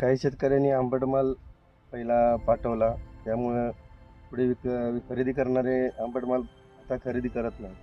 काही शेतकऱ्यांनी आंबट माल पहिला पाठवला, त्यामुळे पुढे खरेदी करणारे आंबट माल आता खरेदी करत नाही.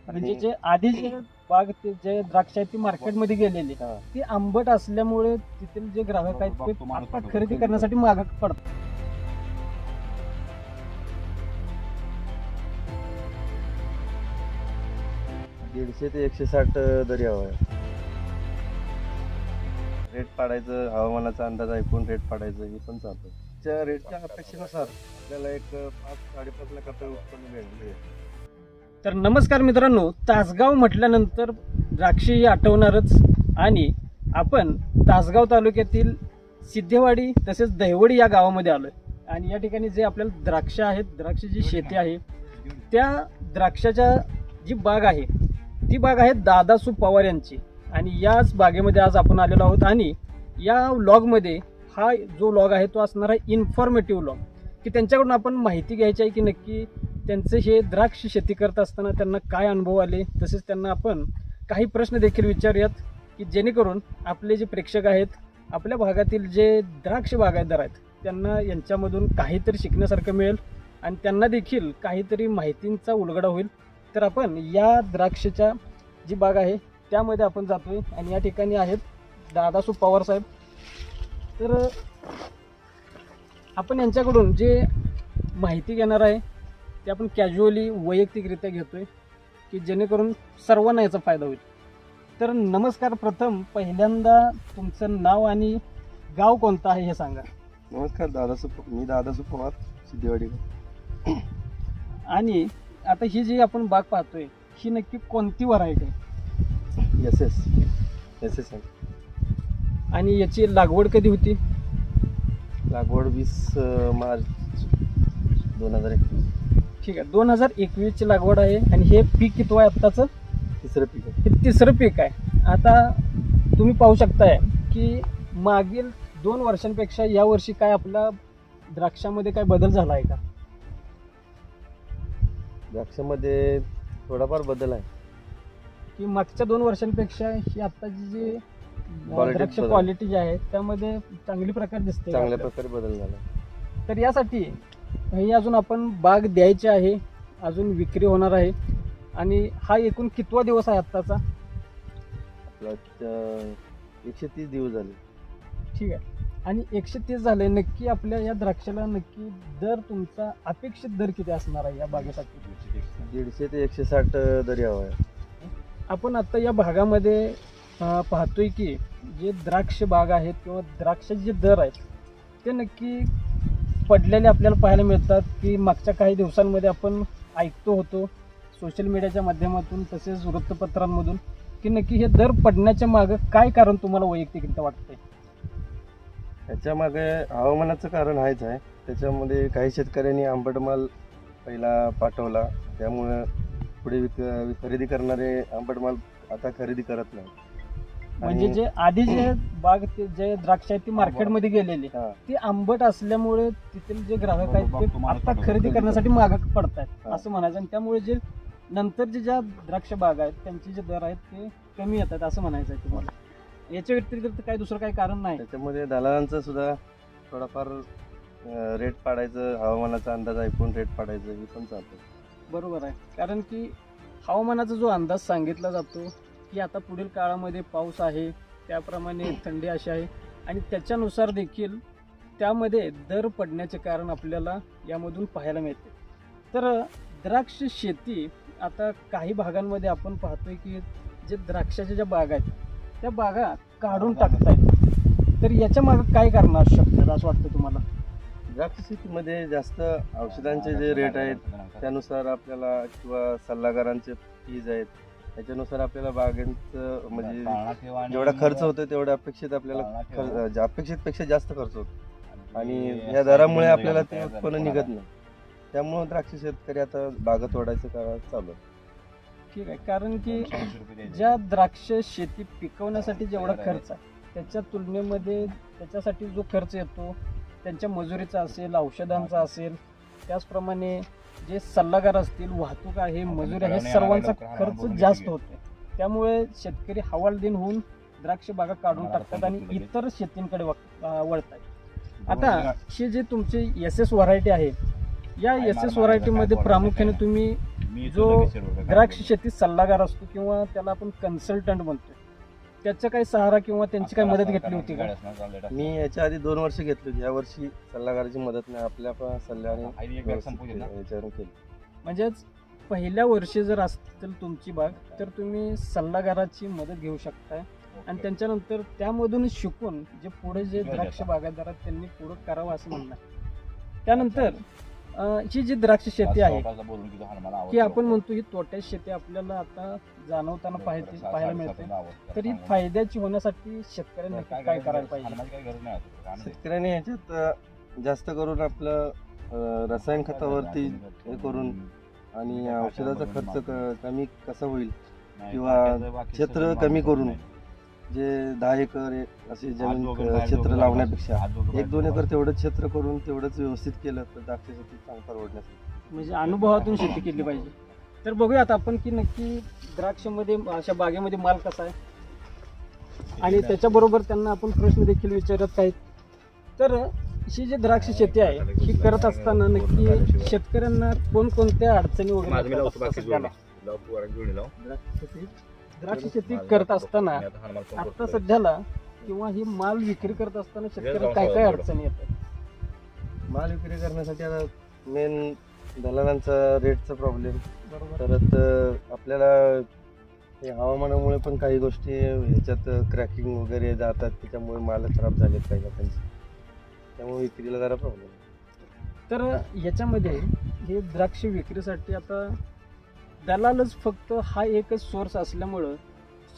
म्हणजे जे आधी जे बाग जे द्राक्ष आहेत ती मार्केटमध्ये गेलेली ती आंबट असल्यामुळे तिथील जे ग्राहक आहेत ते आता खरेदी करण्यासाठी मागं पडतात. दीडशे ते 160 दरी हवा आहे. रेट पाडायचं, हवामानाचा अंदाज ऐकून रेट पाडायचं हे पण चालतं. त्या रेटच्या अपेक्षेनुसार आपल्याला एक 5-5.5 लाख रुपये उत्पन्न मिळेल. तर नमस्कार मित्रांनो, तासगाव म्हटल्यानंतर द्राक्ष ही आठवणारच. आणि आपण तासगाव तालुक्यातील सिद्धेवाडी तसेच दहिवडी या गावामध्ये आलोय. आणि या ठिकाणी जे आपल्याला द्राक्ष आहेत, द्राक्षाची शेती आहे, त्या द्राक्षाच्या जी बाग आहे ती बाग आहे दादासू पवार यांची. आणि याच बागेमध्ये आज आपण आलेलो आहोत. आणि या व्लॉगमध्ये हा जो व्लॉग आहे तो असणार आहे इन्फॉर्मेटिव्ह व्लॉग, की त्यांच्याकडून आपण माहिती घ्यायची आहे की नक्की त्यांचे हे द्राक्ष शेती करत असताना त्यांना काय अनुभव आले. तसेच त्यांना आपण काही प्रश्न देखील विचारूयात की जेणेकरून आपले जे प्रेक्षक आहेत, आपल्या भागातील जे द्राक्ष बागायतदार आहेत, त्यांना यांच्यामधून काहीतरी शिकण्यासारखं मिळेल आणि त्यांना देखील काहीतरी माहितींचा उलगडा होईल. तर आपण या द्राक्षाच्या जी बाग आहे त्यामध्ये आपण जातोय. आणि या ठिकाणी आहेत दादासू पवार साहेब. तर आपण यांच्याकडून जे माहिती घेणार आहे ते आपण कॅज्युअली वैयक्तिकरित्या घेतोय की जेणेकरून सर्वांना याचा फायदा होईल. तर नमस्कार, प्रथम पहिल्यांदा तुमचं नाव आणि गाव कोणतं आहे हे सांगा. नमस्कार, मी दादासू पवार, सिद्धेवाडी. आणि आता ही जी आपण बाग पाहतोय ही नक्की कोणती व्हरायटी आहे? S S. आणि याची लागवड कधी होती? लागवड 20 मार्च 2021. ठीक आहे, 2021 ची लागवड आहे. आणि हे पीक किती आहे आत्ताचं? तिसरं पीक आहे. हे तिसरं पीक आहे. आता तुम्ही पाहू शकताय की मागील 2 वर्षांपेक्षा यावर्षी काय आपल्या द्राक्षामध्ये काय बदल झाला आहे का? द्राक्षामध्ये थोडाफार बदल आहे की मागच्या 2 वर्षांपेक्षा ही आत्ताची जी द्राक्ष क्वालिटी जी आहे त्यामध्ये चांगली प्रकारे दिसते, चांगल्या प्रकारे बदल झाला. तर यासाठी ही अजून आपण बाग द्यायची आहे, अजून विक्री होणार आहे. आणि हा एकूण कितवा दिवस आहे आत्ताचा? आपला 130 दिवस झाले. ठीक आहे. आणि 130 झाले. नक्की आपल्या या द्राक्षाला नक्की दर, तुमचा अपेक्षित दर किती असणार आहे या बागेसाठी? 150 ते 160 दरी हवा आहे. आपण आता या भागामध्ये पाहतोय की जे द्राक्ष बाग आहेत किंवा द्राक्षाचे जे दर आहेत ते नक्की पडलेले आपल्याला पाहायला मिळतात. की मागच्या काही दिवसांमध्ये आपण ऐकतो होतो सोशल मीडियाच्या माध्यमातून तसेच वृत्तपत्रांमधून की नक्की हे दर पडण्याच्या मागं काय कारण तुम्हाला वैयक्तिकरित्या वाटतंय? त्याच्यामागे हवामानाचं कारण आहेच आहे. त्याच्यामध्ये काही शेतकऱ्यांनी आंबट माल पहिला पाठवला, त्यामुळे पुढे खरेदी करणारे आंबट माल आता खरेदी करत नाही. म्हणजे जे आधी जे बाग जे द्राक्ष आहेत ती मार्केटमध्ये गेलेली ती आंबट असल्यामुळे तिथील जे ग्राहक आहेत ते आता खरेदी करण्यासाठी मागं पडतायत असं म्हणायचं. आणि त्यामुळे जे नंतरचे ज्या द्राक्ष बाग आहेत त्यांचे जे दर आहेत ते कमी येतात असं म्हणायचं आहे तुम्हाला. याच्या व्यतिरिक्त काही दुसरं काही कारण नाही? त्याच्यामध्ये दलालांचं सुद्धा थोडाफार रेट पाडायचं, हवामानाचा अंदाज ऐकून रेट पाडायचं हे पण चालतं. बरोबर आहे. कारण की हवामानाचा जो अंदाज सांगितला जातो की आता पुढील काळामध्ये पाऊस आहे, त्याप्रमाणे थंडी अशी आहे आणि त्याच्यानुसार देखील त्यामध्ये दर पडण्याचे कारण आपल्याला यामधून पाहायला मिळते. तर द्राक्ष शेती आता काही भागांमध्ये आपण पाहतोय की जे द्राक्षाच्या ज्या बागा आहेत त्या बागा काढून टाकतायत. तर याच्या मागे काय कारण असू शकतात असं वाटतं तुम्हाला? द्राक्ष शेतीमध्ये जास्त औषधांचे जे रेट आहेत त्यानुसार आपल्याला किंवा सल्लागारांचे फीज आहेत त्याच्यानुसार आपल्याला बागांचं म्हणजे जेवढा खर्च होतो तेवढा अपेक्षित आपल्याला अपेक्षितपेक्षा जास्त खर्च होतो. आणि या दरामुळे आपल्याला ते उत्पन्न निघत नाही. त्यामुळे द्राक्ष शेतकरी आता बागा तोडायचं काळ चालू आहे. ठीक आहे. कारण की ज्या द्राक्ष शेती पिकवण्यासाठी जेवढा खर्च आहे त्याच्या तुलनेमध्ये त्याच्यासाठी जो खर्च येतो त्यांच्या मजुरीचा असेल, औषधांचा असेल, त्याचप्रमाणे जे सल्लागार असतील, वाहतूक आहे, मजुरी आहे, सर्वांचा खर्च जास्त होतो. त्यामुळे शेतकरी हवालदिन होऊन द्राक्ष बागा काढून टाकतात आणि इतर शेतींकडे वळतात. आता हे जे तुमचे SS व्हरायटी आहे, या SS व्हरायटीमध्ये प्रामुख्याने तुम्ही जो द्राक्ष शेती सल्लागार असतो किंवा त्याला आपण कन्सल्टंट म्हणतो, त्याचा काही सहारा किंवा त्यांची काही मदत घेतली होती का? मी याच्या आधी 2 वर्ष घेतली होती. या वर्षी सल्लागाराची मदत नाही, आपल्या पण सल्ल्याने याच्यावरून केली. म्हणजेच पहिल्या वर्षी जर असतील तुमची बाग तर तुम्ही सल्लागाराची मदत घेऊ शकताय आणि त्यांच्यानंतर त्यामधून शिकून जे पुढे जे द्राक्ष बागायतदार आहेत त्यांनी पुढे करावं असं म्हणणं आहे. त्यानंतर ही जी द्राक्ष शेती आहे की आपण म्हणतो ही तोट्याची शेती आपल्याला आता जाणवताना पाहायला मिळते, तर ही फायद्याची होण्यासाठी शेतकऱ्यांनी काय करायला पाहिजे? शेतकऱ्यांनी याच्यात जास्त करून आपलं रसायन खतावरती हे करून आणि औषधाचा खर्च कमी कसा होईल किंवा क्षेत्र कमी करून जे 10 एकर असे जमीन क्षेत्र लावण्यापेक्षा 1-2 एकर तेवढं क्षेत्र करून तेवढंच व्यवस्थित केलं तर द्राक्ष शेती चांगली परवडण्यासाठी म्हणजे अनुभवातून शेती केली पाहिजे. तर बघूया आता आपण की नक्की द्राक्षमध्ये अशा बागेमध्ये माल कसा आहे आणि त्याच्याबरोबर त्यांना आपण प्रश्न देखील विचारत आहेत. तर ही जी द्राक्ष शेती आहे ही करत असताना नक्की शेतकऱ्यांना कोणकोणत्या अडचणी वगैरे द्राक्ष शेती करत असताना आता सध्याला किंवा ही माल विक्री करत असताना शेतकऱ्याला काय काय अडचणी येतात? माल विक्री करण्यासाठी आता मेन दलालांचा रेटचा प्रॉब्लेम, बरोबर. परत आपल्याला हे हवामानामुळे पण काही गोष्टी ह्याच्यात क्रॅकिंग वगैरे जातात, त्याच्यामुळे माल खराब झालेत काही लोकांचे, त्यामुळे विक्रीला जरा प्रॉब्लेम. तर याच्यामध्ये हे द्राक्ष विक्रीसाठी आता दलालच फक्त हा एकच सोर्स असल्यामुळं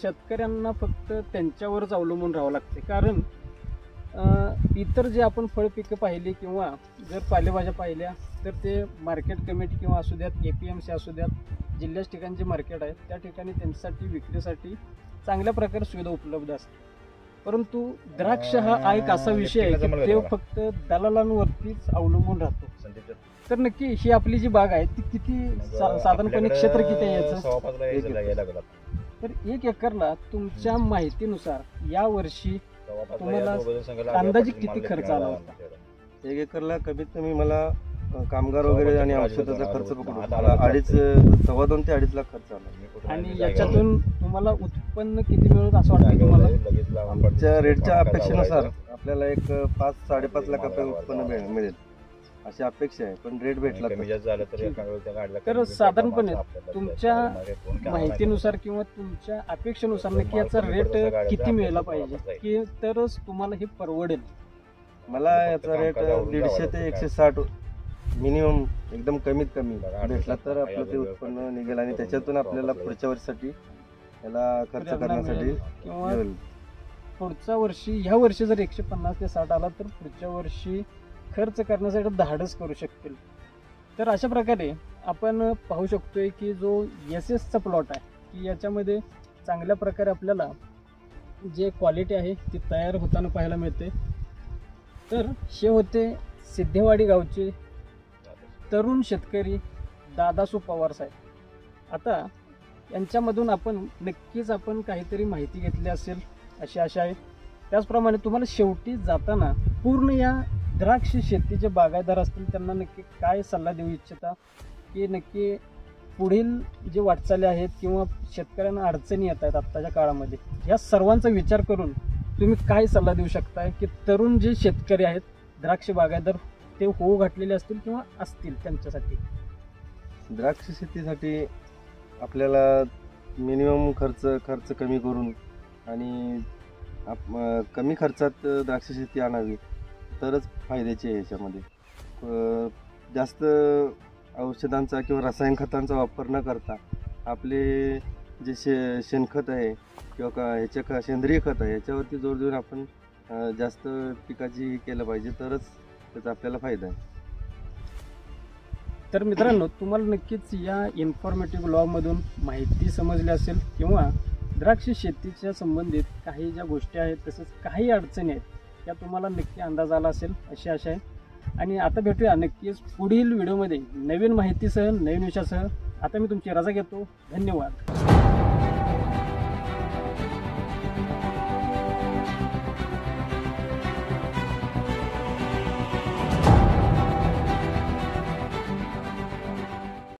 शेतकऱ्यांना फक्त त्यांच्यावरच अवलंबून राहावं लागते. कारण इतर जे आपण फळपिकं पाहिली किंवा जर पालेभाज्या पाहिल्या तर ते मार्केट कमिटी किंवा असू द्यात, APMC असू द्यात, जिल्ह्याच्या ठिकाणी जे मार्केट आहे त्या ठिकाणी त्यांच्यासाठी विक्रीसाठी चांगल्या प्रकारे सुविधा उपलब्ध असते. परंतु द्राक्ष हा एक असा विषय आहे की ते फक्त दलालांवरतीच अवलंबून राहतो. तर नक्की ही आपली जी बाग आहे ती किती साधारणपणे क्षेत्र किती आहे याचं? तर 1 एकरला तुमच्या माहितीनुसार या वर्षी तुम्हाला अंदाजे किती खर्च आला होता? 1 एकरला कमीत कमी मला कामगार वगैरे आणि औषधाचा खर्च पकडून मला 2.5 ते 2.5 लाख खर्च आला. आणि याच्यातून तुम्हाला उत्पन्न किती मिळत असं वाटतं तुम्हाला? आमच्या रेटच्या अपेक्षेनुसार आपल्याला एक 5-5.5 लाख रुपये उत्पन्न मिळेल अशी अपेक्षा आहे, पण रेट भेटला तर साधारणपणे तुमच्या माहितीनुसार किंवा तुमच्या अपेक्षेनुसार नक्की याचा रेट किती मिळाला पाहिजे की तरच तुम्हाला हे परवडेल? मला याचा रेट 150 ते 160 मिनिमम एकदम कमीत कमी भेटला तर आपलं ते उत्पन्न निघेल आणि त्याच्यातून आपल्याला पुढच्या वर्षीसाठी याला खर्च करण्यासाठी किंवा पुढच्या वर्षी ह्या वर्षी जर 150 ते 60 आला तर पुढच्या वर्षी खर्च करण्यासाठी धाडस करू शकतील. तर अशा प्रकारे आपण पाहू शकतोय की जो SS प्लॉट आहे की याच्यामध्ये चांगल्या प्रकारे आपल्याला जे क्वालिटी आहे ती तयार होताना पाहायला मिळते. तर हे होते सिद्धेवाडी गावचे तरुण शेतकरी दादासू पवार साहेब. आता यांच्यामधून आपण नक्कीच काहीतरी माहिती घेतली असेल अशी आशा आहे. त्याचप्रमाणे तुम्हाला शेवटी जाताना पूर्ण या द्राक्ष शेतीचे बागायतदार असतील त्यांना नक्की काय सल्ला देऊ इच्छिता की नक्की पुढील जे वाटचाली आहेत किंवा शेतकऱ्यांना अडचणी येत आहेत आत्ताच्या काळामध्ये, या सर्वांचा विचार करून तुम्ही काय सल्ला देऊ शकताय की तरुण जे शेतकरी आहेत द्राक्ष बागायतदार ते होऊ घातलेले असतील किंवा असतील त्यांच्यासाठी? द्राक्ष शेतीसाठी आपल्याला मिनिमम खर्च कमी करून आणि कमी खर्चात द्राक्ष शेती आणावी तरच फायद्याची आहे. याच्यामध्ये जास्त औषधांचा किंवा रसायन खतांचा वापर न करता आपले जे शेणखत आहे किंवा सेंद्रिय खत आहे याच्यावरती जोर देऊन आपण जास्त पिकाची केलं पाहिजे तरच त्याचा आपल्याला फायदा आहे. तर मित्रांनो, तुम्हाला नक्कीच या इन्फॉर्मेटिव्ह ब्लॉगमधून माहिती समजली असेल किंवा द्राक्ष शेतीच्या संबंधित काही ज्या गोष्टी आहेत तसेच काही अडचणी आहेत या तुम्हाला नक्की अंदाज आला असेल अशी आशा आहे. आणि आता भेटूया नक्कीच पुढील व्हिडिओमध्ये नवीन माहितीसह नवीन विषयासह. आता मी तुमची रजा घेतो. धन्यवाद.